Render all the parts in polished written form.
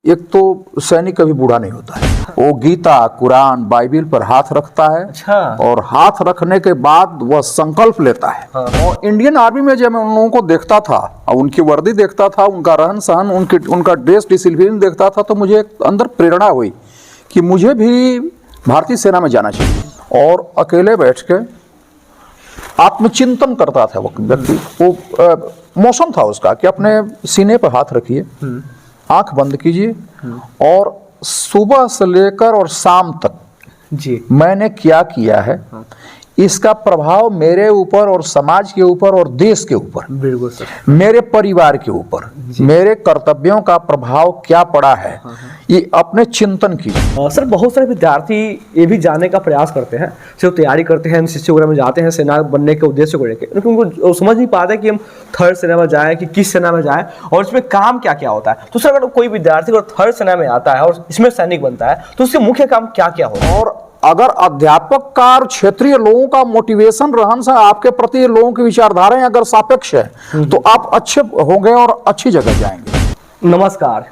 एक तो सैनिक कभी बूढ़ा नहीं होता है। वो गीता, कुरान, बाइबिल पर हाथ रखता है। अच्छा। और हाथ रखने के बाद वह संकल्प लेता है। हाँ। और इंडियन आर्मी में जब मैं उन लोगों को देखता था और उनकी वर्दी देखता था, उनका रहन सहन, उनका ड्रेस डिसिप्लिन देखता था, तो मुझे एक अंदर प्रेरणा हुई कि मुझे भी भारतीय सेना में जाना चाहिए। और अकेले बैठ के आत्मचिंतन करता था वो व्यक्ति। वो मौसम था उसका कि अपने सीने पर हाथ रखिए, आंख बंद कीजिए और सुबह से लेकर और शाम तक जी मैंने क्या किया है, इसका प्रभाव मेरे ऊपर और समाज के ऊपर और देश के ऊपर, बिल्कुल सर, मेरे परिवार के ऊपर, मेरे कर्तव्यों का प्रभाव क्या पड़ा है, ये अपने चिंतन कीजिए। सर बहुत सारे विद्यार्थी ये भी जानने का प्रयास करते हैं, सिर्फ तैयारी करते हैं, एनसीसी वगैरह में जाते हैं सेना बनने के उद्देश्य को लेकर, लेकिन उनको समझ नहीं पाते कि हम थर्ड सेना में जाएं कि किस सेना में जाएं और इसमें काम क्या क्या होता है। तो सर अगर कोई विद्यार्थी अगर थर्ड सेना में आता है और इसमें सैनिक बनता है तो उसके मुख्य काम क्या क्या होता है? और अगर अध्यापक का और क्षेत्रीय लोगों का मोटिवेशन, रहन सहन, आपके प्रति लोगों की विचारधाराएं अगर सापेक्ष है तो आप अच्छे होंगे और अच्छी जगह जाएंगे। नमस्कार,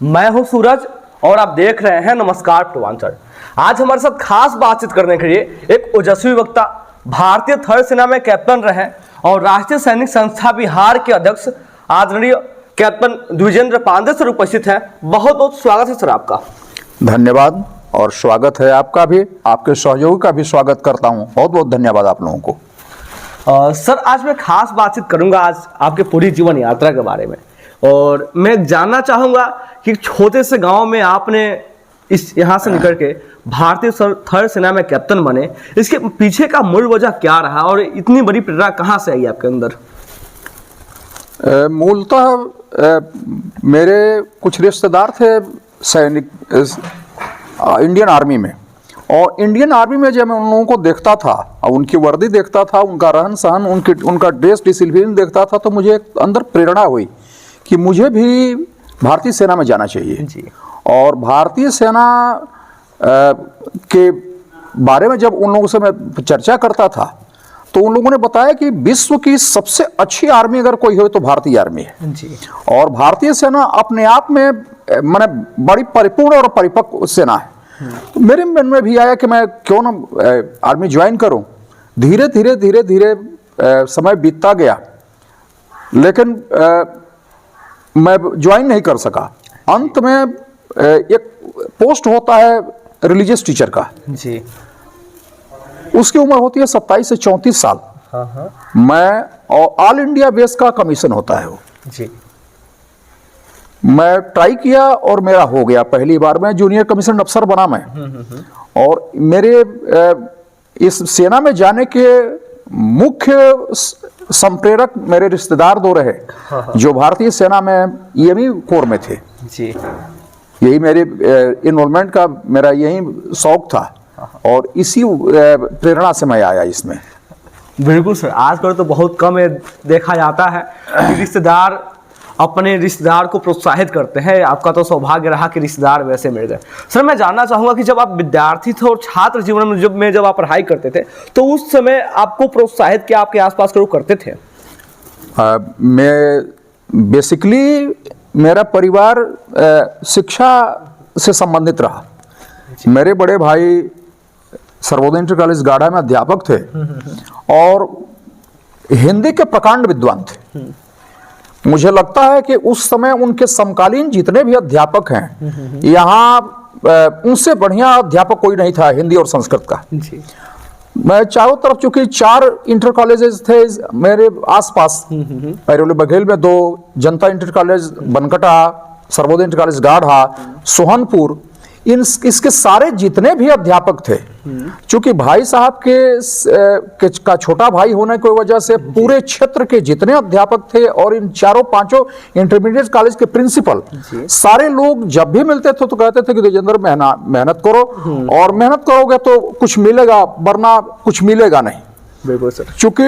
मैं हूं सूरज और आप देख रहे हैं नमस्कार पूर्वांचल। आज हमारे साथ खास बातचीत करने के लिए एक ओजस्वी वक्ता, भारतीय थर्ड सेना में कैप्टन रहे और राष्ट्रीय सैनिक संस्था बिहार के अध्यक्ष आदरणीय कैप्टन द्विजेंद्र पांडे सर उपस्थित हैं। बहुत बहुत स्वागत है सर आपका। धन्यवाद और स्वागत है आपका भी, आपके सहयोगी का भी स्वागत करता हूं। बहुत बहुत धन्यवाद आप लोगों को। सर आज मैं खास बातचीत करूंगा आज आपके पूरी जीवन यात्रा के बारे में, और मैं जानना चाहूंगा कि छोटे से गांव में आपने इस यहाँ से निकल के भारतीय थर्ड सेना में कैप्टन बने, इसके पीछे का मूल वजह क्या रहा और इतनी बड़ी प्रेरणा कहाँ से आई आपके अंदर? मूलतः मेरे कुछ रिश्तेदार थे सैनिक इंडियन आर्मी में, और इंडियन आर्मी में जब मैं उन लोगों को देखता था और उनकी वर्दी देखता था, उनका रहन सहन, उनका ड्रेस डिसिप्लिन देखता था, तो मुझे एक अंदर प्रेरणा हुई कि मुझे भी भारतीय सेना में जाना चाहिए। जी। और भारतीय सेना के बारे में जब उन लोगों से मैं चर्चा करता था तो उन लोगों ने बताया कि विश्व की सबसे अच्छी आर्मी अगर कोई हो तो भारतीय आर्मी है। जी। और भारतीय सेना अपने आप में माने बड़ी परिपूर्ण और परिपक्व सेना है। तो मेरे मन में भी आया कि मैं क्यों ना आर्मी ज्वाइन करूं। धीरे धीरे धीरे धीरे समय बीतता गया, लेकिन मैं ज्वाइन नहीं कर सका। अंत में एक पोस्ट होता है रिलीजियस टीचर का। जी। उसकी उम्र होती है 27 से 34 साल। हाँ। मैं और ऑल इंडिया बेस का कमीशन होता है वो। जी। मैं ट्राई किया और मेरा हो गया। पहली बार में जूनियर कमीशन अफसर बना मैं। और मेरे इस सेना में जाने के मुख्य संप्रेरक मेरे रिश्तेदार दो रहे, जो भारतीय सेना में ईएमई कोर में थे। जी। यही मेरे इन्वॉल्वमेंट का मेरा यही शौक था और इसी प्रेरणा से मैं आया इसमें। बिल्कुल सर, आजकल तो बहुत कम देखा जाता है कि रिश्तेदार अपने रिश्तेदार को प्रोत्साहित करते हैं। आपका तो सौभाग्य रहा कि रिश्तेदार वैसे मिल गए। सर मैं जानना चाहूँगा कि जब आप विद्यार्थी थे और छात्र जीवन में जब आप पढ़ाई करते थे तो उस समय आपको प्रोत्साहित क्या आपके आसपास के लोग करते थे? मैं बेसिकली मेरा परिवार शिक्षा से संबंधित रहा। मेरे बड़े भाई सर्वोदय इंटर कॉलेज गाढ़ा में अध्यापक थे और हिंदी के प्रकांड विद्वान थे। मुझे लगता है कि उस समय उनके समकालीन जितने भी अध्यापक हैं यहाँ उनसे बढ़िया अध्यापक कोई नहीं था हिंदी और संस्कृत का। जी। मैं चारों तरफ, चूंकि 4 इंटर कॉलेजेस थे मेरे आसपास, पैरोली बघेल में 2, जनता inter college Bankata, Sarvodaya inter college गाढ़ा, सोहनपुर, इसके सारे जितने भी अध्यापक थे, चूंकि भाई साहब का छोटा भाई होने की वजह से पूरे क्षेत्र के जितने अध्यापक थे और इन 4-5 इंटरमीडिएट कॉलेज के प्रिंसिपल, सारे लोग जब भी मिलते थे तो कहते थे कि देवेंद्र मेहनत करो, और मेहनत करोगे तो कुछ मिलेगा, वरना कुछ मिलेगा नहीं। बिल्कुल सर। चूंकि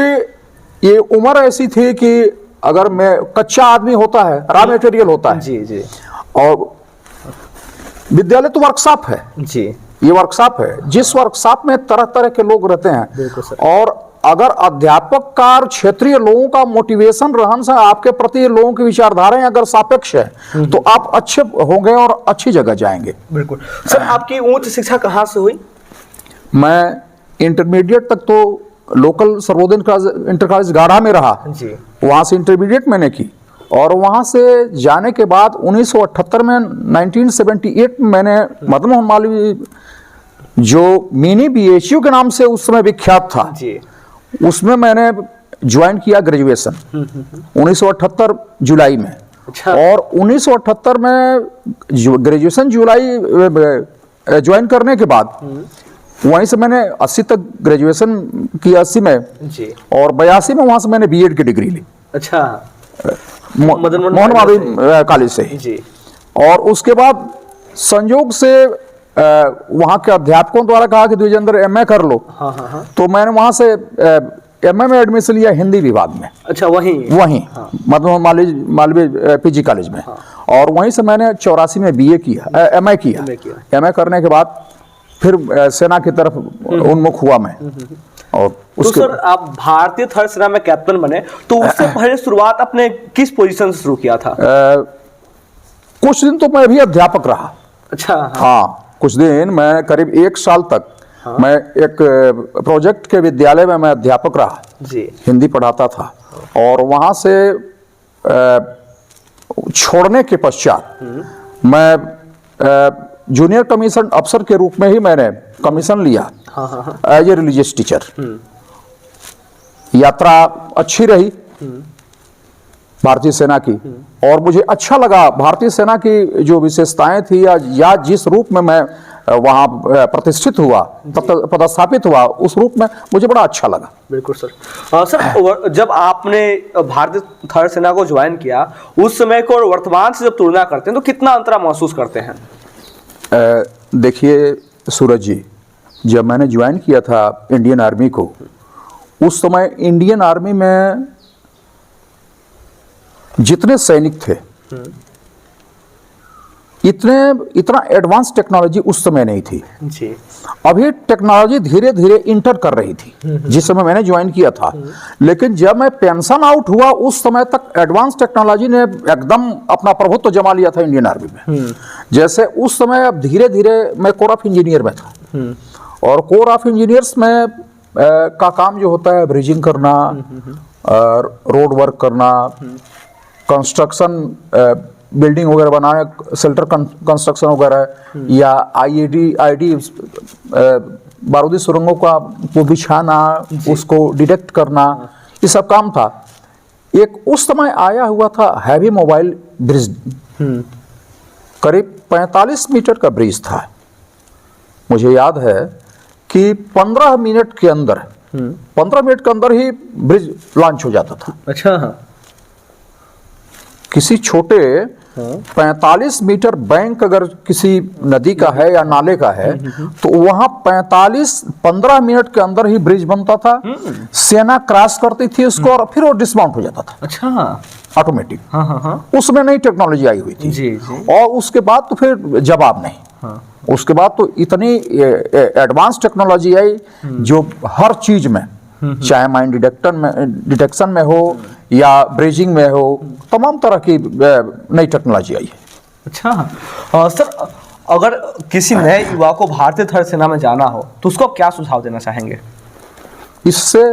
ये उम्र ऐसी थी कि अगर मैं कच्चा आदमी होता है, रॉ मटेरियल होता है। जी। जी। और विद्यालय तो वर्कशॉप है। जी। ये वर्कशॉप है, जिस वर्कशॉप में तरह तरह के लोग रहते हैं। बिल्कुल सर। और अगर अध्यापक का और क्षेत्रीय लोगों का मोटिवेशन रहन से आपके प्रति लोगों की विचारधाराएं अगर सापेक्ष है तो आप अच्छे होंगे और अच्छी जगह जाएंगे। बिल्कुल सर, आपकी उच्च शिक्षा कहाँ से हुई? मैं इंटरमीडिएट तक तो लोकल सर्वोदय इंटर कॉलेज गाढ़ा में रहा जी। वहां से इंटरमीडिएट मैंने की और वहां से जाने के बाद 1978 में 1978 में मैंने मदन मोहन मालवीय जो मिनी बीएचयू के नाम से उस समय विख्यात था जी। उसमें मैंने ज्वाइन किया ग्रेजुएशन 1978 जुलाई में। अच्छा। और 1978 में ग्रेजुएशन जुलाई ज्वाइन करने के बाद वहीं से मैंने 80 तक ग्रेजुएशन की 80 में जी। और 82 में वहां से मैंने बीएड की डिग्री ली अच्छा। मोहन मालवीय कॉलेज से जी। और उसके बाद संयोग से वहां के अध्यापकों द्वारा कहा कि द्विजेंद्र एमए कर लो। हाँ हाँ हाँ। तो मैंने वहां से एमए में एडमिशन लिया हिंदी विभाग में। अच्छा, वहीं मदन मोहन मालवीय पीजी कॉलेज में। और वहीं से मैंने 84 में बीए किया, एमए किया। एमए करने के बाद फिर सेना की तरफ उन्मुख हुआ मैं। और तो सर आप भारतीय थल सेना में कैप्टन बने, तो उससे पहले शुरुआत आपने किस पोजीशन से शुरू किया था? कुछ दिन तो मैं भी अध्यापक रहा। अच्छा। हाँ, कुछ दिन मैं करीब 1 साल तक मैं एक प्रोजेक्ट के विद्यालय में मैं अध्यापक रहा जी। हिंदी पढ़ाता था। और वहां से छोड़ने के पश्चात मैं जूनियर कमीशन अफसर के रूप में ही मैंने कमीशन लिया एज ए रिलीजियस टीचर। यात्रा अच्छी रही भारतीय सेना की और मुझे अच्छा लगा भारतीय सेना की जो विशेषताएं थी या जिस रूप में मैं वहां प्रतिष्ठित हुआ, पदस्थापित हुआ, उस रूप में मुझे बड़ा अच्छा लगा। बिल्कुल सर। सर जब आपने भारतीय थल सेना को ज्वाइन किया उस समय को और वर्तमान से जब तुलना करते हैं तो कितना अंतर महसूस करते हैं? देखिए सूरज जी, जब मैंने ज्वाइन किया था इंडियन आर्मी को उस समय इंडियन आर्मी में जितने सैनिक थे इतना एडवांस टेक्नोलॉजी उस समय नहीं थी जी। अभी टेक्नोलॉजी धीरे धीरे इंटर कर रही थी जिस समय मैंने ज्वाइन किया था। लेकिन जब मैं पेंशन आउट हुआ उस समय तक एडवांस टेक्नोलॉजी ने एकदम अपना प्रभुत्व जमा लिया था इंडियन आर्मी में। जैसे उस समय अब धीरे धीरे मैं कोर ऑफ इंजीनियर में था और कोर ऑफ इंजीनियर्स में का काम जो होता है ब्रिजिंग करना, रोड वर्क करना, कंस्ट्रक्शन, बिल्डिंग वगैरह बनाने, शेल्टर कंस्ट्रक्शन वगैरह, या आईडी बारूदी सुरंगों का वो बिछाना, उसको डिटेक्ट करना, ये सब काम था। एक उस समय आया हुआ था हैवी मोबाइल ब्रिज, करीब 45 मीटर का ब्रिज था। मुझे याद है कि 15 मिनट के अंदर ही ब्रिज लॉन्च हो जाता था। अच्छा। हाँ। किसी छोटे 45 मीटर बैंक अगर किसी नदी का है या नाले का है तो वहां 15 मिनट के अंदर ही ब्रिज बनता था। सेना क्रॉस करती थी उसको और फिर वो डिसमाउंट हो जाता था। अच्छा। ऑटोमेटिक। हाँ हाँ हाँ। उसमें नई टेक्नोलॉजी आई हुई थी। जी जी। और उसके बाद तो फिर जवाब नहीं। हाँ। उसके बाद तो इतनी एडवांस टेक्नोलॉजी आई जो हर चीज में, चाहे माइन डिटेक्शन में हो या ब्रिजिंग में हो, तमाम तरह की नई टेक्नोलॉजी आई है। अच्छा। सर अगर किसी नए युवा को भारतीय थल सेना में जाना हो तो उसको क्या सुझाव देना चाहेंगे? इससे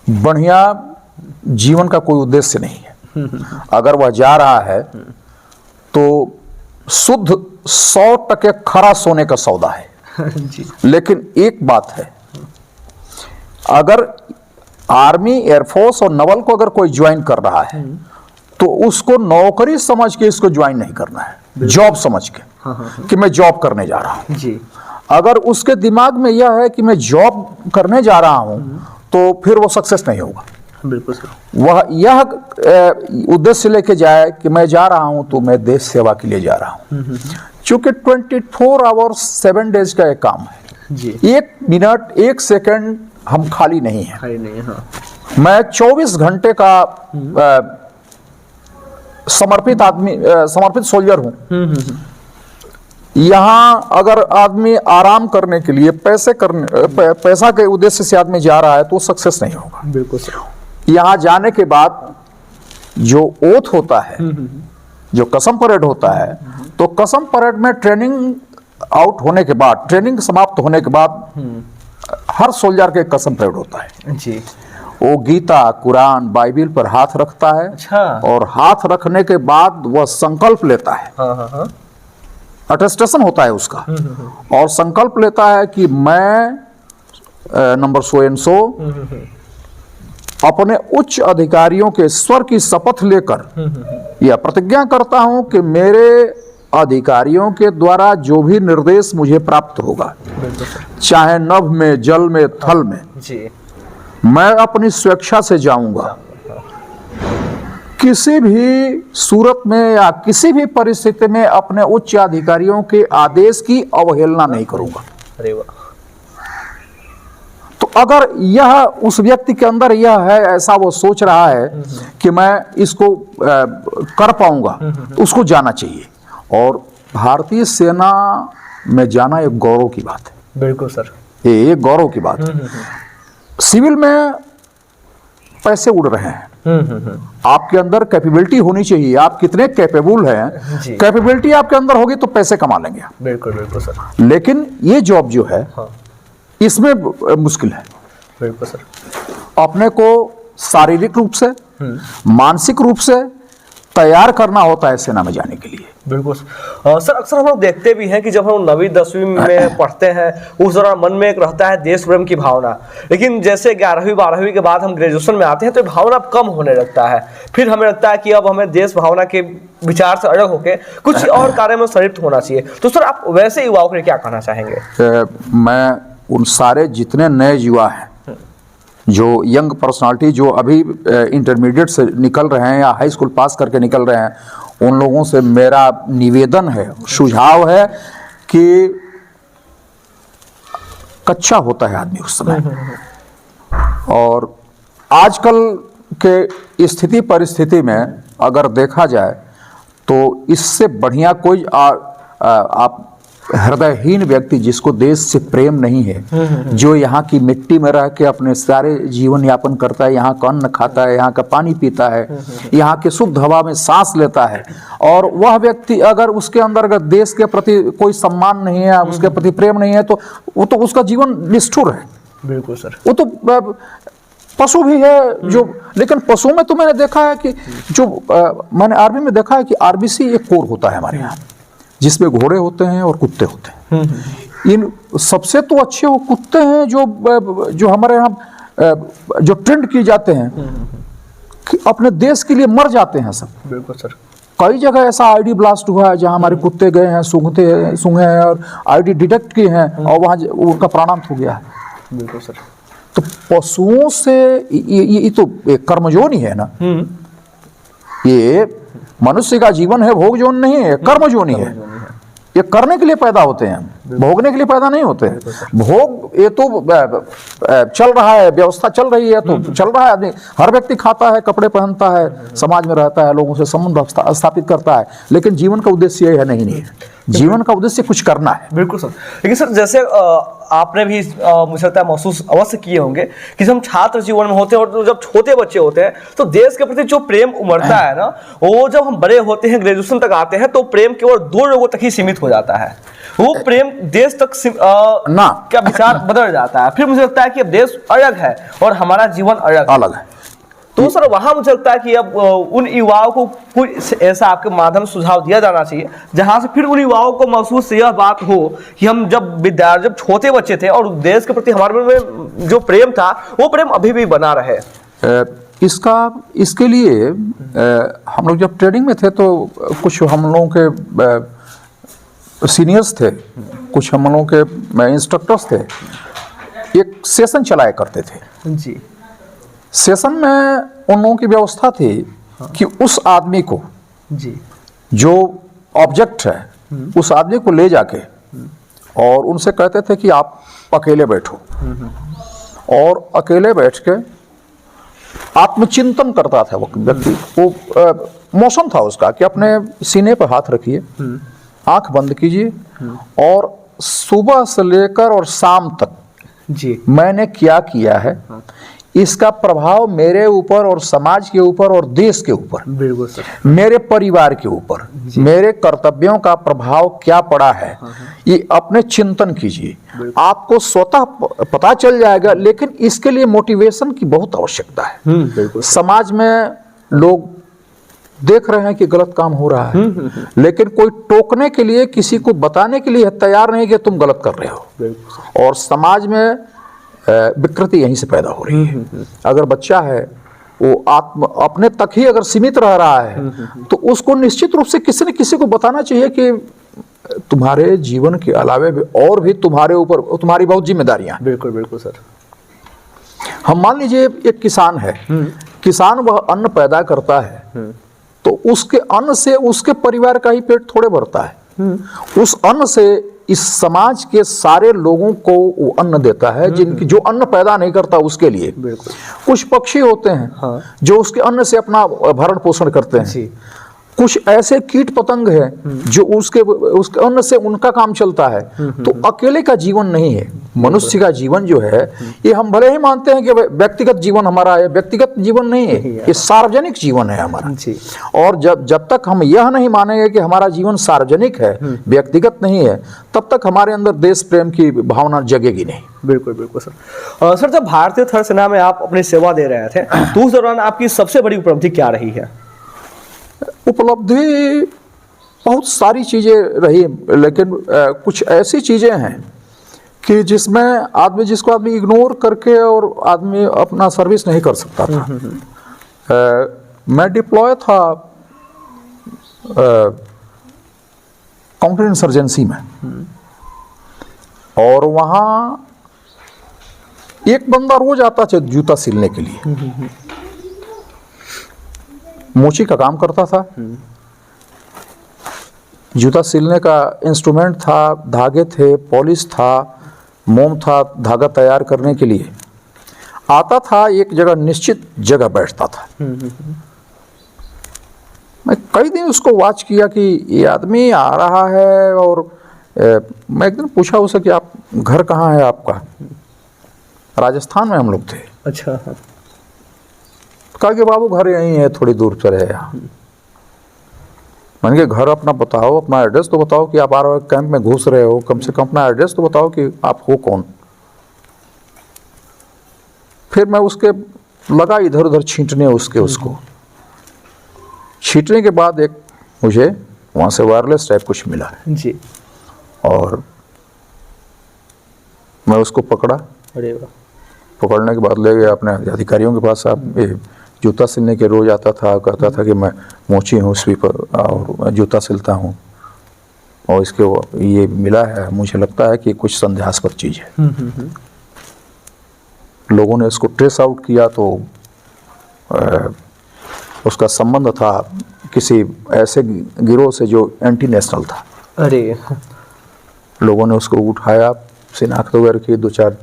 बढ़िया जीवन का कोई उद्देश्य नहीं है। अगर वह जा रहा है तो शुद्ध 100% खरा सोने का सौदा है। जी। लेकिन एक बात है, अगर आर्मी, एयरफोर्स और नवल को अगर कोई ज्वाइन कर रहा है तो उसको नौकरी समझ के इसको ज्वाइन नहीं करना है, जॉब समझ के कि मैं जॉब करने जा रहा हूं। जी। अगर उसके दिमाग में यह है कि मैं जॉब करने जा रहा हूं तो फिर वो सक्सेस नहीं होगा। बिल्कुल सर। वह यह उद्देश्य लेके जाए कि मैं जा रहा हूं तो मैं देश सेवा के लिए जा रहा हूं। चूंकि 24 आवर्स 7 डेज का एक काम है जी। 1 मिनट 1 सेकंड हम खाली नहीं है। खाली नहीं। हाँ। मैं 24 घंटे का समर्पित सोल्जर हूं। यहाँ अगर आदमी आराम करने के लिए पैसा के उद्देश्य से आदमी जा रहा है तो सक्सेस नहीं होगा। बिल्कुल सर। यहाँ जाने के बाद जो ओथ होता है, जो कसम परेड होता है, तो कसम परेड में ट्रेनिंग आउट होने के बाद, ट्रेनिंग समाप्त होने के बाद हर सोल्जर के कसम परेड होता है जी। वो गीता, कुरान, बाइबिल पर हाथ रखता है। अच्छा। और हाथ रखने के बाद वह संकल्प लेता है। हाँ। अटेस्टेशन होता है उसका। और संकल्प लेता है कि मैं नंबर सो एंड सो अपने उच्च अधिकारियों के स्वर की शपथ लेकर यह प्रतिज्ञा करता हूं कि मेरे अधिकारियों के द्वारा जो भी निर्देश मुझे प्राप्त होगा, चाहे नभ में, जल में, थल में जी, मैं अपनी स्वेच्छा से जाऊंगा। किसी भी सूरत में या किसी भी परिस्थिति में अपने उच्च अधिकारियों के आदेश की अवहेलना नहीं करूंगा। अरे वाह। तो अगर यह उस व्यक्ति के अंदर यह है, ऐसा वो सोच रहा है कि मैं इसको कर पाऊंगा, तो उसको जाना चाहिए। और भारतीय सेना में जाना एक गौरव की बात है। बिल्कुल सर, ये एक गौरव की बात है। सिविल में पैसे उड़ रहे हैं, आपके अंदर कैपेबिलिटी होनी चाहिए। आप कितने कैपेबल हैं, कैपेबिलिटी आपके अंदर होगी तो पैसे कमा लेंगे। बिल्कुल बिल्कुल सर। लेकिन ये जॉब जो है, हाँ, इसमें मुश्किल है। बिल्कुल सर। अपने को शारीरिक रूप से, मानसिक रूप से तैयार करना होता है सेना में जाने के लिए। बिल्कुल सर। अक्सर हम लोग देखते भी हैं कि जब हम 9वीं 10वीं में पढ़ते हैं उस दौरान मन में एक रहता है देश प्रेम की भावना, लेकिन जैसे 11वीं 12वीं के बाद हम ग्रेजुएशन में आते हैं तो भावना कम होने लगता है। फिर हमें लगता है कि अब हमें देश भावना के विचार से अलग होकर कुछ और कार्य में संलिप्त होना चाहिए। तो सर आप वैसे युवाओं के लिए क्या कहना चाहेंगे? मैं उन सारे जितने नए युवा हैं, जो यंग पर्सनालिटी जो अभी इंटरमीडिएट से निकल रहे हैं या हाई स्कूल पास करके निकल रहे हैं, उन लोगों से मेरा निवेदन है, सुझाव है कि कच्चा होता है आदमी उस समय। और आजकल के स्थिति परिस्थिति में अगर देखा जाए तो इससे बढ़िया कोई आप हृदयहीन व्यक्ति जिसको देश से प्रेम नहीं है, जो यहाँ की मिट्टी में रह के अपने सारे जीवन यापन करता है, यहाँ का अन्न खाता है, यहाँ का पानी पीता है, यहाँ के शुद्ध हवा में सांस लेता है, और वह व्यक्ति अगर उसके अंदर अगर देश के प्रति कोई सम्मान नहीं है, उसके प्रति प्रेम नहीं है, तो वो तो उसका जीवन निष्ठुर है। बिल्कुल सर। वो तो पशु भी है जो, लेकिन पशु में तो मैंने देखा है कि जो मैंने आर्मी में देखा है कि आरबीसी एक कोर होता है हमारे यहाँ, जिसमें घोड़े होते हैं और कुत्ते होते हैं। इन सबसे तो अच्छे वो कुत्ते हैं जो हमारे यहाँ जो ट्रेंड किए जाते हैं कि अपने देश के लिए मर जाते हैं सब। बिल्कुल सर। कई जगह ऐसा आईडी ब्लास्ट हुआ है जहां हमारे कुत्ते गए हैं, सूंघे हैं और आईडी डिटेक्ट किए हैं और वहां उनका प्राणांत हो गया है। बिल्कुल सर। तो पशुओं से ये तो एक कर्मजोन ही है ना। ये मनुष्य का जीवन है, भोग जोन नहीं है, कर्म जोन ही है। ये करने के लिए पैदा होते हैं, भोगने के लिए पैदा नहीं होते हैं। भोग ये तो चल रहा है, व्यवस्था चल रही है तो चल रहा है। आदमी हर व्यक्ति खाता है, कपड़े पहनता है, समाज में रहता है, लोगों से संबंध स्थापित करता है, लेकिन जीवन का उद्देश्य ये है नहीं है। जीवन का उद्देश्य कुछ करना है। बिल्कुल सर। लेकिन सर जैसे आपने भी मुझे लगता है महसूस अवश्य किए होंगे कि जब हम छात्र जीवन में होते हैं और जब छोटे बच्चे होते हैं तो देश के प्रति जो प्रेम उमड़ता है ना, वो जब हम बड़े होते हैं, ग्रेजुएशन तक आते हैं, तो प्रेम केवल 2 लोगों तक ही सीमित हो जाता है। वो प्रेम देश तक ना क्या विचार बदल जाता है। फिर मुझे लगता है कि अब देश अलग है और हमारा जीवन अलग है। तो सर वहां मुझे लगता है कि अब उन युवाओं को कुछ ऐसा आपके माध्यम से सुझाव दिया जाना चाहिए जहां से फिर उन युवाओं को महसूस यह बात हो कि हम जब छोटे बच्चे थे और देश के प्रति हमारे में जो प्रेम था वो प्रेम अभी भी बना रहे। इसके लिए हम लोग जब ट्रेनिंग में थे तो कुछ हम लोगों के सीनियर्स थे, कुछ हम लोगों के इंस्ट्रक्टर्स थे, एक सेशन चलाया करते थे जी। सेशन में उन लोगों की व्यवस्था थी कि उस आदमी को जी जो ऑब्जेक्ट है उस आदमी को ले जाके और उनसे कहते थे कि आप अकेले बैठो, और अकेले बैठ के आत्मचिंतन करता था वो व्यक्ति। वो मौसम था उसका कि अपने सीने पर हाथ रखिए आंख बंद कीजिए और सुबह से लेकर और शाम तक जी मैंने क्या किया है, इसका प्रभाव मेरे ऊपर और समाज के ऊपर और देश के ऊपर, बिल्कुल सर, मेरे परिवार के ऊपर, मेरे कर्तव्यों का प्रभाव क्या पड़ा है, ये अपने चिंतन कीजिए। आपको स्वतः पता चल जाएगा, लेकिन इसके लिए मोटिवेशन की बहुत आवश्यकता है। बिल्कुल समाज में लोग देख रहे हैं कि गलत काम हो रहा है, लेकिन कोई टोकने के लिए, किसी को बताने के लिए तैयार नहीं कि तुम गलत कर रहे हो। बिल्कुल। और समाज में विकृति यहीं से पैदा हो रही है। अगर बच्चा है वो अपने तक ही अगर सीमित रह रहा है तो उसको निश्चित रूप से किसी न किसी को बताना चाहिए कि तुम्हारे जीवन के अलावे भी और भी तुम्हारे ऊपर, तुम्हारी बहुत जिम्मेदारियां हैं। बिल्कुल बिल्कुल सर। हम मान लीजिए एक किसान है, किसान वह अन्न पैदा करता है तो उसके अन्न से उसके परिवार का ही पेट थोड़े भरता है। उस अन्न से इस समाज के सारे लोगों को वो अन्न देता है, जिनकी जो अन्न पैदा नहीं करता उसके लिए। बिल्कुल। कुछ पक्षी होते हैं जो उसके अन्न से अपना भरण पोषण करते हैं। जी। कुछ ऐसे कीट पतंग हैं जो उसके अन्न से उनका काम चलता है। तो अकेले का जीवन नहीं है, मनुष्य का जीवन जो है ये हम भले ही मानते हैं कि व्यक्तिगत जीवन हमारा है, व्यक्तिगत जीवन नहीं है, ये सार्वजनिक जीवन है हमारा। जी। और जब तक हम यह नहीं मानेंगे कि हमारा जीवन सार्वजनिक है, व्यक्तिगत नहीं है, तब तक हमारे अंदर देश प्रेम की भावना जगेगी नहीं। बिल्कुल बिल्कुल सर। सर, जब भारतीय थल सेना में आप अपनी सेवा दे रहे थे तो उस दौरान आपकी सबसे बड़ी उपलब्धि क्या रही है? उपलब्धि बहुत सारी चीजें रही, लेकिन कुछ ऐसी चीजें हैं कि जिसमें जिसको आदमी इग्नोर करके और आदमी अपना सर्विस नहीं कर सकता था। मैं डिप्लॉय था काउंटर इंसर्जेंसी में, और वहाँ एक बंदा रोज आता था जूता सिलने के लिए। मोची का काम करता था, जूता सिलने का इंस्ट्रूमेंट था, धागे थे, पॉलिश था, मोम था धागा तैयार करने के लिए। आता था एक जगह, निश्चित जगह बैठता था। मैं कई दिन उसको वॉच किया कि ये आदमी आ रहा है, और मैं एक दिन पूछा उसे कि आप घर कहाँ है आपका? राजस्थान में हम लोग थे। अच्छा। कहा कि बाबू घर यहीं है, थोड़ी दूर चले यहाँ। मैंने कहा घर अपना बताओ, अपना एड्रेस तो बताओ कि आप आ रहे हो, कैंप में घुस रहे हो, कम से कम अपना एड्रेस तो बताओ कि आप हो कौन। फिर मैं उसके लगा इधर उधर छींटने उसको छींटने के बाद एक मुझे वहाँ से वायरलेस टाइप कुछ मिला जी। और मैं उसको पकड़ा। अरे वाह। पकड़ने के बाद ले गया अपने अधिकारियों के पास। आप ये जूता सिलने के रोज आता था, कहता था कि मैं मोची हूँ, स्वीपर, और जूता सिलता हूँ, और इसके ये मिला है, मुझे लगता है कि कुछ संदेहास्पद चीज़ है। लोगों ने इसको ट्रेस आउट किया तो उसका संबंध था किसी ऐसे गिरोह से जो एंटी नेशनल था। अरे। लोगों ने उसको उठाया, शिनाख्त वगैरह की, 2-4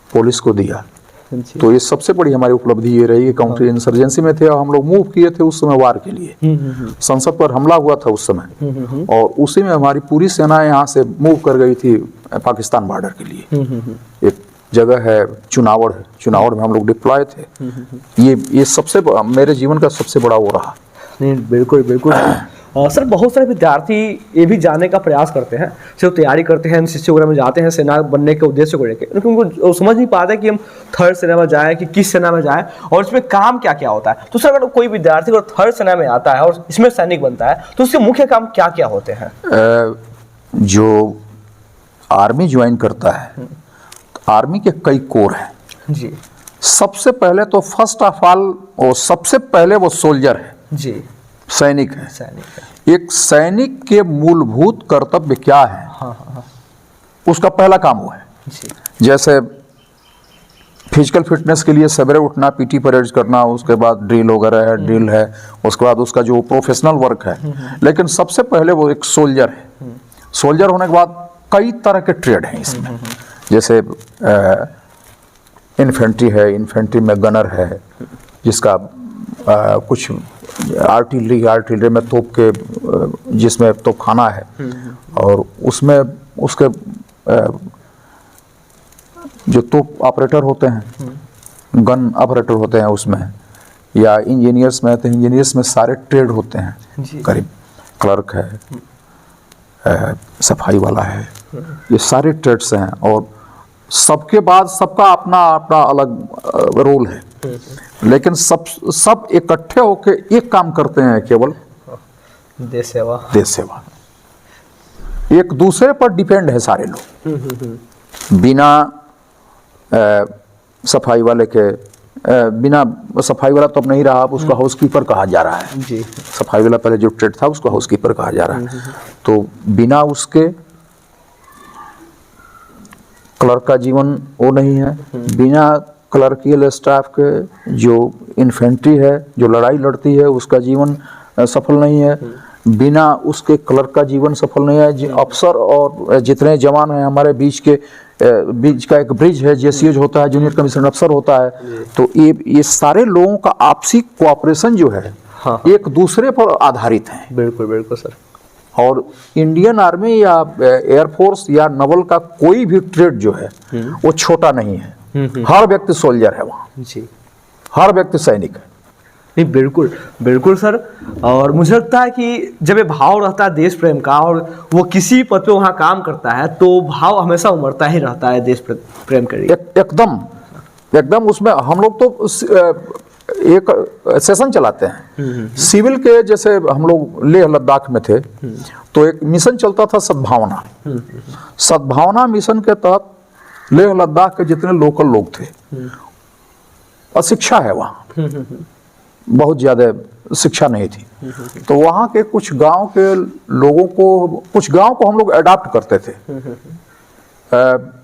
पुलिस को दिया। तो ये सबसे बड़ी हमारी उपलब्धि ये रही कि काउंटर इंसर्जेंसी में थे और हम लोग मूव किए थे उस समय वार के लिए। संसद पर हमला हुआ था उस समय, और उसी में हमारी पूरी सेना यहाँ से मूव कर गई थी पाकिस्तान बॉर्डर के लिए। एक जगह है चुनावड़ में हम लोग डिप्लॉय थे। ये सबसे मेरे जीवन का सबसे बड़ा वो रहा। नहीं, बिल्कुल बिल्कुल। सर, बहुत सारे विद्यार्थी ये भी जानने का प्रयास करते हैं, सिर्फ तैयारी करते हैं, एनसीसी वगैरह में जाते हैं सेना बनने के उद्देश्य को लेकर, लेकिन उनको समझ नहीं पाते कि हम थर्ड सेना में जाएं कि किस सेना में जाएं और इसमें काम क्या क्या होता है। तो सर, अगर कोई विद्यार्थी अगर थर्ड सेना में आता है और इसमें सैनिक बनता है तो उसके मुख्य काम क्या क्या होते हैं? जो आर्मी ज्वाइन करता है, आर्मी के कई कोर हैं जी। सबसे पहले तो फर्स्ट ऑफ ऑल और सबसे पहले वो सोल्जर है जी, सैनिक है। सैनिक है। एक सैनिक के मूलभूत कर्तव्य क्या है, हाँ। उसका पहला काम वो है जी। जैसे फिजिकल फिटनेस के लिए सवेरे उठना, पीटी परेड करना, उसके बाद ड्रिल वगैरह है, ड्रिल है, उसके बाद उसका जो प्रोफेशनल वर्क है। लेकिन सबसे पहले वो एक सोल्जर है। सोल्जर होने के बाद कई तरह के ट्रेड हैं इसमें, जैसे इन्फेंट्री है, इन्फेंट्री में गनर है, जिसका कुछ आर्टिलरी में तोप के जिसमें तोपखाना है और उसमें उसके जो तोप ऑपरेटर होते हैं, गन ऑपरेटर होते हैं उसमें, या इंजीनियर्स में, तो इंजीनियर्स में सारे ट्रेड होते हैं करीब, क्लर्क है, सफाई वाला है, ये सारे ट्रेड्स हैं और सबके बाद सबका अपना अपना अलग रोल है, लेकिन सब इकट्ठे होके एक काम करते हैं, केवल देश सेवा। देश सेवा। एक दूसरे पर डिपेंड है सारे लोग। बिना सफाई वाले के, बिना सफाई वाला तो अब नहीं रहा, अब उसको हाउसकीपर कहा जा रहा है जी। सफाई वाला पहले जो ट्रेड था उसको हाउसकीपर कहा जा रहा है। तो बिना उसके क्लर्क का जीवन वो नहीं है, बिना क्लर्कियल स्टाफ के जो इन्फेंट्री है, जो लड़ाई लड़ती है, उसका जीवन सफल नहीं है, बिना उसके क्लर्क का जीवन सफल नहीं है। अफसर और जितने जवान हैं हमारे बीच का एक ब्रिज है, जेसीएज होता है, जूनियर कमीशन अफसर होता है, तो ये सारे लोगों का आपसी कोऑपरेशन जो है एक दूसरे पर आधारित है। बिल्कुल बिल्कुल सर। और इंडियन आर्मी या एयरफोर्स या नवल का कोई भी ट्रेड जो है वो छोटा नहीं है। हर व्यक्ति सोल्जर है वहाँ जी, हर व्यक्ति सैनिक है। नहीं बिल्कुल बिल्कुल सर। और मुझे लगता है कि जब ये भाव रहता है देश प्रेम का और वो किसी पद पे वहाँ काम करता है तो भाव हमेशा उमड़ता ही रहता है देश प्रेम के लिए। एकदम उसमें हम लोग तो एक सेशन चलाते हैं सिविल के, जैसे हम लोग लेह लद्दाख में थे तो एक मिशन चलता था सद्भावना। सद्भावना मिशन के तहत लेह लद्दाख के जितने लोकल लोग थे, अशिक्षा है वहाँ, बहुत ज़्यादा शिक्षा नहीं थी, तो वहाँ के कुछ गांव के लोगों को, कुछ गांव को हम लोग अडॉप्ट करते थे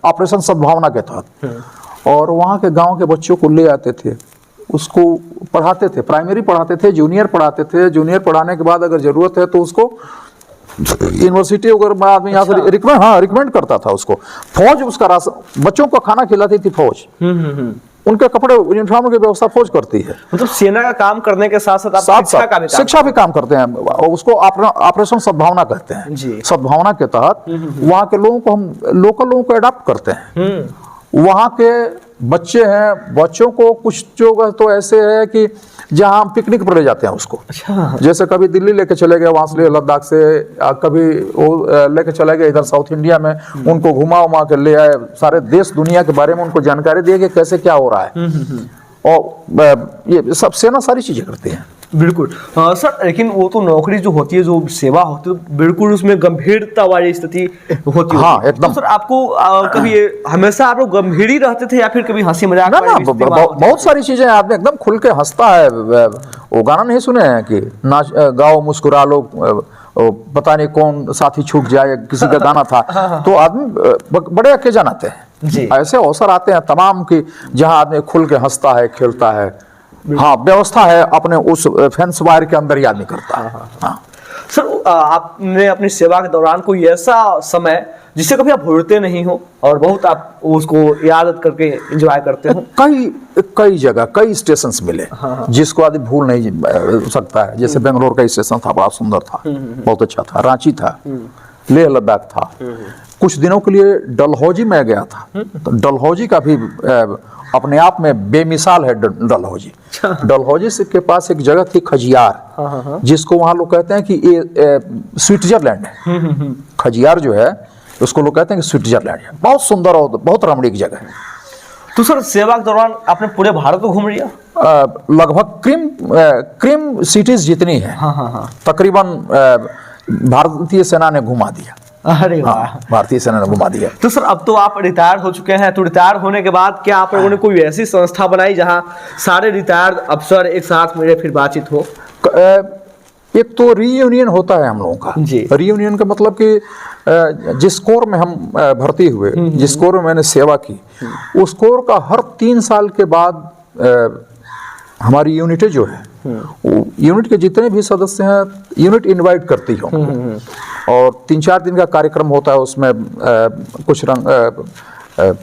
ऑपरेशन सद्भावना के तहत, और वहाँ के गांव के बच्चों को ले आते थे, उसको पढ़ाते थे, प्राइमरी पढ़ाते थे, जूनियर पढ़ाते थे, जूनियर पढ़ाने के बाद अगर जरूरत है तो उसको यूनिवर्सिटी वगैरह आदमी यहाँ से रिकमेंड करता था उसको। फौज उसका राशन, बच्चों को खाना खिलाती थी फौज, उनके कपड़े यूनिफॉर्म की व्यवस्था फौज करती है। मतलब सेना का काम करने के साथ साथ शिक्षा भी काम करते हैं, उसको ऑपरेशन सद्भावना कहते हैं जी। सद्भावना के तहत वहाँ के लोगों को हम लोकल लोगों को अडॉप्ट करते हैं। वहाँ के बच्चे हैं, बच्चों को कुछ जो तो ऐसे है कि जहाँ हम पिकनिक पर ले जाते हैं उसको। अच्छा। जैसे कभी दिल्ली लेके चले गए, वहाँ से लद्दाख से, कभी वो लेके चले गए इधर साउथ इंडिया में, उनको घुमा उमा के ले आए, सारे देश दुनिया के बारे में उनको जानकारी दिए कि कैसे क्या हो रहा है। और ये सब सेना सारी चीजें करती है। बिल्कुल सर, लेकिन वो तो नौकरी जो होती है, जो सेवा होती है, बिल्कुल उसमें गंभीरता वाली स्थिति होती है। हाँ, एकदम। तो सर आपको कभी हमेशा आप लोग गंभीर ही रहते थे या फिर कभी हंसी मजाक? ना, बहुत सारी चीजें, आदमी एकदम खुल के हंसता है। वो गाना नहीं सुने हैं कि नाच गाओ मुस्कुरा लो, पता नहीं कौन साथी छूट जाए, किसी का गाना था। तो आदमी बड़े अकेजन आते हैं जी। ऐसे अवसर आते हैं तमाम की जहाँ आदमी खुल के हंसता है, खेलता है। हाँ, व्यवस्था है अपने उस फेंस वायर के अंदर ही आदमी करता है। हाँ। सर आपने अपनी सेवा के दौरान कोई ऐसा समय जिसे कभी आप भूलते नहीं हो और बहुत आप उसको याद करके एंजॉय करते हो? कई जगह, कई स्टेशन मिले जिसको आदमी भूल नहीं सकता है। जैसे बेंगलोर का स्टेशन था, बड़ा सुंदर था, बहुत अच्छा था। रांची था, लेह लद्दाख था। कुछ दिनों के लिए डलहौजी में गया था, तो डलहौजी का भी अपने आप में बेमिसाल है। डलहौजी, डलहौजी से के पास एक जगह थी खजियार, जिसको वहाँ लोग कहते हैं कि ये स्विट्जरलैंड है। खजियार जो है उसको लोग कहते हैं कि स्विट्जरलैंड है। बहुत सुंदर और बहुत रमणीक जगह है। तो सर सेवा के दौरान आपने पूरे भारत को घूम लिया? लगभग क्रीम सिटीज जितनी है तकरीबन भारतीय सेना ने घुमा दिया। अरे वाह, भारतीय सेना ने घुमा दिया। तो सर अब तो आप रिटायर हो चुके हैं, तो रिटायर होने के बाद क्या आप लोगों ने कोई ऐसी संस्था बनाई जहां सारे रिटायर्ड अफसर एक साथ मिले फिर बातचीत हो? एक तो रीयूनियन होता है हम लोगों का जी। रीयूनियन का मतलब कि जिस कोर में हम भर्ती हुए, जिस कोर में मैंने सेवा की, उस कोर का हर 3 साल के बाद हमारी यूनिटें जो है, यूनिट के जितने भी सदस्य हैं, यूनिट इनवाइट करती हो और 3-4 दिन का कार्यक्रम होता है। उसमें कुछ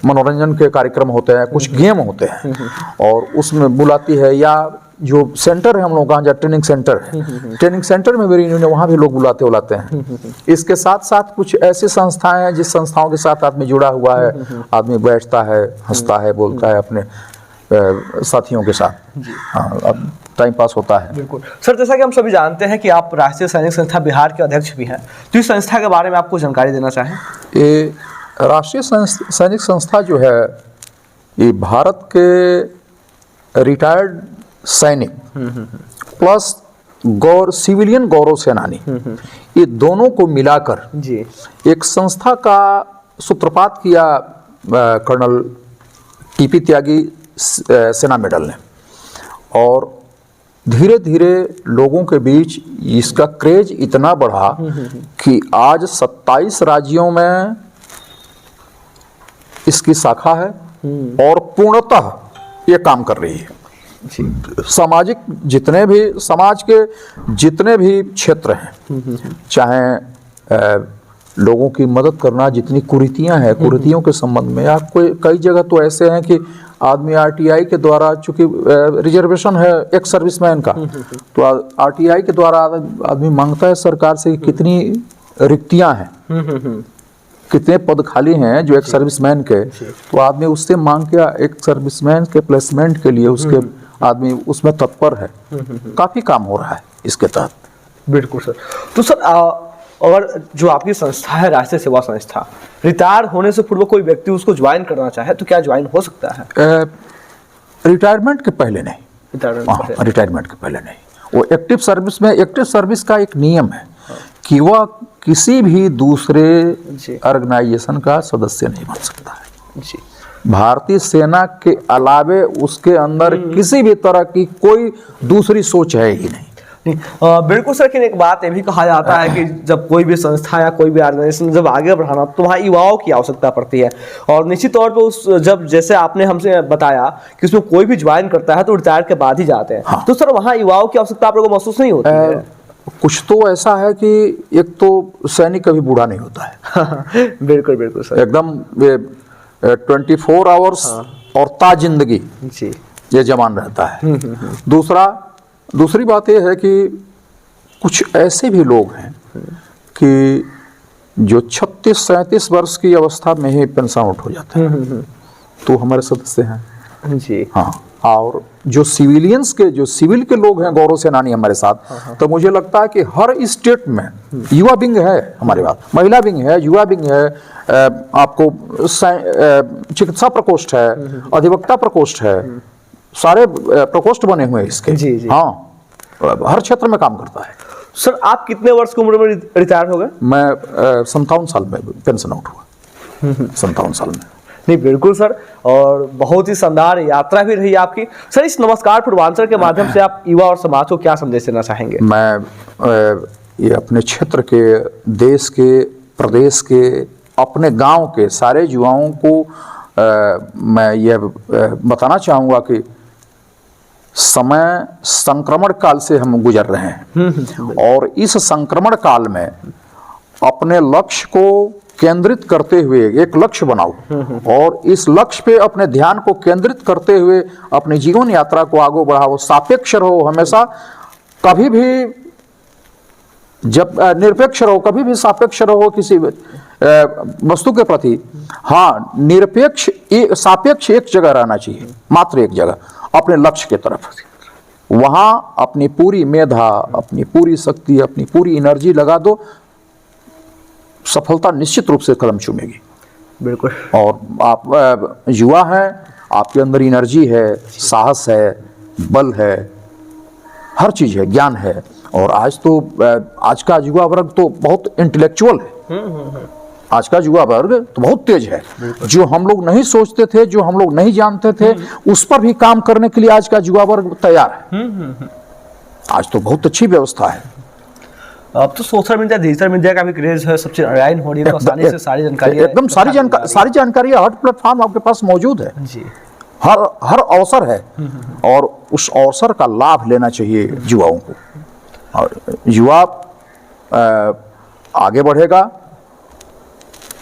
मनोरंजन के कार्यक्रम होते हैं, कुछ गेम होते हैं और उसमें बुलाती है, या जो सेंटर है हम लोग का, जहाँ ट्रेनिंग सेंटर है, ट्रेनिंग सेंटर में भी इन्होंने वहाँ भी लोग बुलाते हैं। इसके साथ साथ कुछ ऐसी संस्थाएं हैं जिस संस्थाओं के साथ आदमी जुड़ा हुआ है, आदमी बैठता है, हंसता है, बोलता है अपने साथियों के साथ, हाँ, अब टाइम पास होता है। बिल्कुल सर, जैसा कि हम सभी जानते हैं कि आप राष्ट्रीय सैनिक संस्था बिहार के अध्यक्ष भी हैं, तो इस संस्था के बारे में आपको जानकारी देना चाहें। ये राष्ट्रीय सैनिक संस्था जो है, ये भारत के रिटायर्ड सैनिक प्लस सिविलियन गौरव सेनानी, ये दोनों को मिलाकर जी एक संस्था का सूत्रपात किया कर्नल टीपी त्यागी सेना मेडल ने, और धीरे धीरे लोगों के बीच इसका क्रेज इतना बढ़ा कि आज 27 राज्यों में इसकी शाखा है और पूर्णतः ये काम कर रही है। सामाजिक समाज के जितने भी क्षेत्र हैं, चाहे लोगों की मदद करना, जितनी कुरीतियां हैं, कुरीतियों के संबंध में आपको कई जगह तो ऐसे हैं कि आदमी आरटीआई के द्वारा, चूंकि रिजर्वेशन है एक सर्विसमैन का, तो आरटीआई के द्वारा आदमी मांगता है सरकार से कि कितनी रिक्तियां हैं, कितने पद खाली हैं जो एक सर्विसमैन के, तो आदमी उससे मांग के एक सर्विसमैन के प्लेसमेंट के लिए उसके आदमी उसमें तत्पर है। काफी काम हो रहा है इसके तहत। बिल्कुल सर। तो सर और जो आपकी संस्था है राष्ट्रीय सेवा संस्था, रिटायर होने से पूर्व कोई व्यक्ति उसको ज्वाइन करना चाहे तो क्या ज्वाइन हो सकता है? रिटायरमेंट के पहले नहीं, रिटायरमेंट के पहले नहीं। वो एक्टिव सर्विस में, एक्टिव सर्विस का एक नियम है कि वह किसी भी दूसरे ऑर्गेनाइजेशन का सदस्य नहीं बन सकता है जी। भारतीय सेना के अलावे उसके अंदर किसी भी तरह की कोई दूसरी सोच है ही नहीं। बिल्कुल सर, लेकिन एक बात ये भी कहा जाता है कि जब कोई भी संस्था या कोई भी ऑर्गेनाइजेशन जब आगे बढ़ाना तो वहाँ युवाओं की आवश्यकता पड़ती है, और निश्चित तौर पे उस जब जैसे आपने हमसे बताया कि उसमें कोई भी ज्वाइन करता है तो रिटायर के बाद ही जाते हैं। हाँ। तो सर वहाँ युवाओं की आवश्यकता आप लोगों को महसूस नहीं होती है? कुछ तो ऐसा है कि एक तो सैनिक कभी बूढ़ा नहीं होता है। बिल्कुल बिल्कुल सर, एकदम 24 आवर्स और ताजिंदगी जी ये जवान रहता है। दूसरी बात यह है कि कुछ ऐसे भी लोग हैं कि जो 36-37 वर्ष की अवस्था में ही पेंशन आउट हो जाता है, तो हमारे सदस्य हैं जी। हाँ, और जो सिविलियंस के, जो सिविल के लोग हैं गौरव सेनानी हमारे साथ, तो मुझे लगता है कि हर स्टेट में युवा विंग है हमारे पास, महिला विंग है, युवा विंग है, आपको चिकित्सा प्रकोष्ठ है, अधिवक्ता प्रकोष्ठ है, सारे प्रकोष्ठ बने हुए हैं इसके। जी, जी। हाँ, हर क्षेत्र में काम करता है। सर आप कितने वर्ष की उम्र में रिटायर हो गए? मैं 57 साल में पेंशन आउट हुआ, 57 साल में। नहीं बिल्कुल सर, और बहुत ही शानदार यात्रा भी रही आपकी। सर इस नमस्कार पूर्वांचल के माध्यम से आप युवा और समाज को क्या संदेश देना चाहेंगे? मैं ये अपने क्षेत्र के, देश के, प्रदेश के, अपने गांव के सारे युवाओं को मैं ये बताना चाहूँगा कि समय संक्रमण काल से हम गुजर रहे हैं, और इस संक्रमण काल में अपने लक्ष्य को केंद्रित करते हुए एक लक्ष्य बनाओ, और इस लक्ष्य पे अपने ध्यान को केंद्रित करते हुए अपनी जीवन यात्रा को आगे बढ़ाओ। सापेक्ष रहो हमेशा, कभी भी जब निरपेक्ष रहो, कभी भी सापेक्ष रहो किसी वस्तु के प्रति। हाँ, निरपेक्ष सापेक्ष एक जगह रहना चाहिए, मात्र एक जगह, अपने लक्ष्य के तरफ। वहां अपनी पूरी मेधा, अपनी पूरी शक्ति, अपनी पूरी एनर्जी लगा दो, सफलता निश्चित रूप से कदम चूमेगी। बिल्कुल। और आप युवा हैं, आपके अंदर एनर्जी है, साहस है, बल है, हर चीज है, ज्ञान है, और आज का युवा वर्ग तो बहुत इंटेलेक्चुअल है। आज का युवा वर्ग तो बहुत तेज है। जो हम लोग नहीं सोचते थे, जो हम लोग नहीं जानते थे, उस पर भी काम करने के लिए आज का युवा वर्ग तैयार है। आज तो बहुत अच्छी व्यवस्था है। अब तो सोशल मीडिया, डिजिटल मीडिया का भी क्रेज है, सबसे ऑनलाइन हो रही है, तो आसानी से सारी जानकारी, एकदम सारी जानकारी हर प्लेटफॉर्म आपके पास मौजूद है जी। हर अवसर है, और उस अवसर का लाभ लेना चाहिए युवाओं को। और युवा आगे बढ़ेगा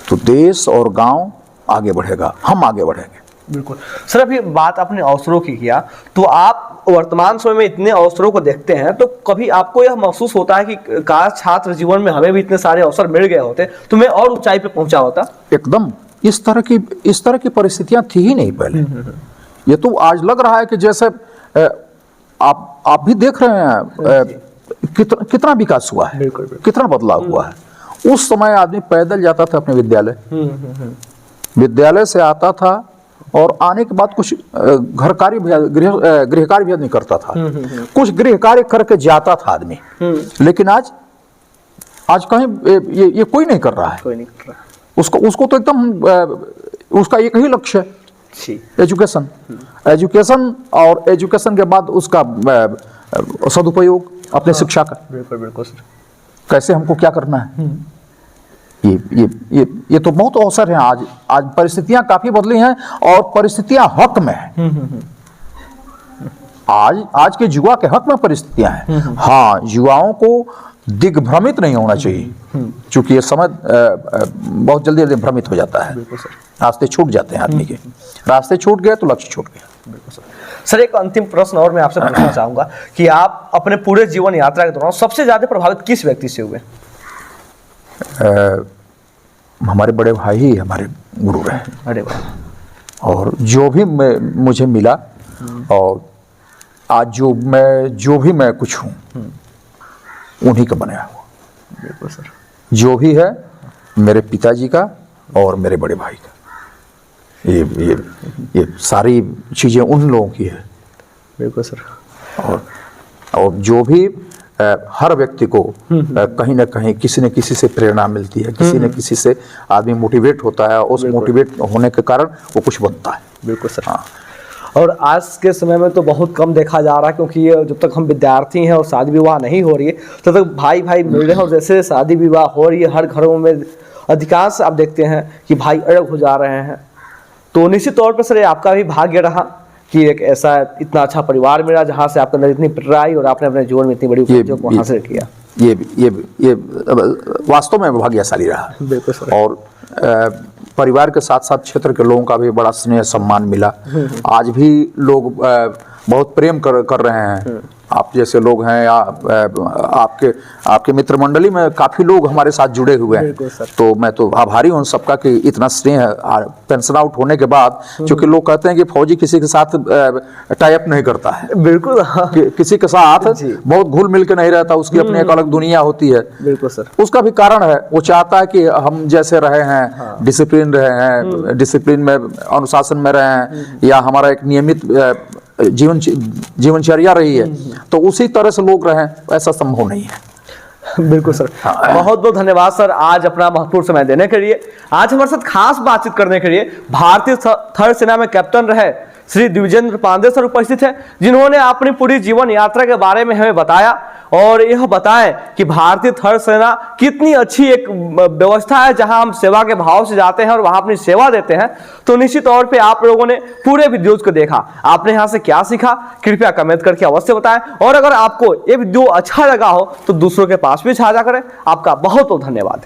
तो देश और गांव आगे बढ़ेगा, हम आगे बढ़ेंगे। बिल्कुल सर, अभी बात आपने अवसरों की किया, तो आप आप वर्तमान समय में इतने अवसरों को देखते हैं तो कभी आपको यह महसूस होता है कि काश छात्र जीवन में हमें भी इतने सारे अवसर मिल गए होते तो मैं और ऊंचाई पे पहुंचा होता? एकदम इस तरह की परिस्थितियां थी ही नहीं पहले। ये तो आज लग रहा है कि जैसे आप भी देख रहे हैं कितना विकास हुआ है, बिल्कुल, बिल्कुल। कितना बदलाव हुआ है। उस समय आदमी पैदल जाता था अपने विद्यालय, विद्यालय से आता था और आने के बाद कुछ घर कार्य गृह कार्य भी आदमी करता था, कुछ गृह कार्य करके जाता था आदमी। लेकिन आज कहीं ये कोई नहीं कर रहा है, कोई नहीं कर रहा। उसको तो एकदम उसका एक ही लक्ष्य है, एजुकेशन। एजुकेशन और एजुकेशन के बाद उसका सदुपयोग अपने शिक्षा का। बिल्कुल बिल्कुल सर। कैसे हमको क्या करना है, ये तो बहुत अवसर है। आज परिस्थितियां काफी बदली हैं और परिस्थितियां हक में हैं। आज के युवा के हक में परिस्थितियां हैं। हाँ, युवाओं को दिग्भ्रमित नहीं होना चाहिए, क्योंकि ये समय बहुत जल्दी भ्रमित हो जाता है। रास्ते छूट जाते हैं आदमी के, रास्ते छूट गए तो लक्ष्य छूट गया। सर एक अंतिम प्रश्न और मैं आपसे पूछना चाहूंगा कि आप अपने पूरे जीवन यात्रा के दौरान सबसे ज्यादा प्रभावित किस व्यक्ति से हुए? हमारे बड़े भाई ही हमारे गुरु रहे। अरे वाह। और जो भी मुझे मिला, और आज जो भी मैं कुछ हूँ उन्हीं का बनाया हुआ। बिल्कुल सर। जो भी है मेरे पिताजी का और मेरे बड़े भाई का। ये सारी चीजें उन लोगों की है। बिल्कुल सर। और जो भी हर व्यक्ति को कहीं ना कहीं किसी न किसी से प्रेरणा मिलती है, किसी न किसी से आदमी मोटिवेट होता है, उस मोटिवेट होने के कारण वो कुछ बनता है। बिल्कुल सर। हाँ। और आज के समय में तो बहुत कम देखा जा रहा है, क्योंकि ये जब तक हम विद्यार्थी हैं और शादी विवाह नहीं हो रही है तब तक भाई भाई मिल रहे हैं, और जैसे शादी विवाह हो रही है हर घरों में अधिकांश आप देखते हैं कि भाई अलग हो जा रहे हैं। तो निश्चित तौर पर सर ये आपका भी भाग्य रहा कि एक ऐसा इतना अच्छा परिवार मिला जहाँ से आपके अंदर इतनी प्रेरणा आई और आपने अपने जीवन में इतनी बड़ी उपलब्धियों को हासिल किया। ये वास्तव में भाग्यशाली रहा। बिल्कुल सर। और परिवार के साथ साथ क्षेत्र के लोगों का भी बड़ा स्नेह सम्मान मिला। आज भी लोग बहुत प्रेम कर रहे हैं। आप जैसे लोग हैं या आपके मित्र मंडली में काफी लोग हमारे साथ जुड़े हुए हैं। तो मैं तो आभारी हूँ सबका कि इतना स्नेह पेंशन आउट होने के बाद, क्योंकि लोग कहते हैं कि फौजी किसी के साथ टाई अप नहीं करता है। बिल्कुल। किसी के साथ बहुत घुल मिल के नहीं रहता, उसकी अपनी एक अलग दुनिया होती है। बिल्कुल सर। उसका भी कारण है, वो चाहता है कि हम जैसे रहे हैं, डिसिप्लिन रहे हैं, डिसिप्लिन में अनुशासन में रहे हैं, या हमारा एक नियमित जीवनचर्या रही है, तो उसी तरह से लोग रहें, ऐसा संभव नहीं है। बिल्कुल सर। बहुत बहुत धन्यवाद सर आज अपना महत्वपूर्ण समय देने के लिए। आज हमारे साथ खास बातचीत करने के लिए भारतीय थल सेना में कैप्टन रहे श्री द्विजेंद्र पांडे सर उपस्थित हैं, जिन्होंने अपनी पूरी जीवन यात्रा के बारे में हमें बताया और यह बताएं कि भारतीय थल सेना कितनी अच्छी एक व्यवस्था है जहां हम सेवा के भाव से जाते हैं और वहां अपनी सेवा देते हैं। तो निश्चित तौर पे आप लोगों ने पूरे वीडियोज को देखा, आपने यहां से क्या सीखा कृपया कमेंट करके अवश्य बताएं, और अगर आपको ये वीडियो अच्छा लगा हो तो दूसरों के पास भी साझा करें। आपका बहुत बहुत धन्यवाद।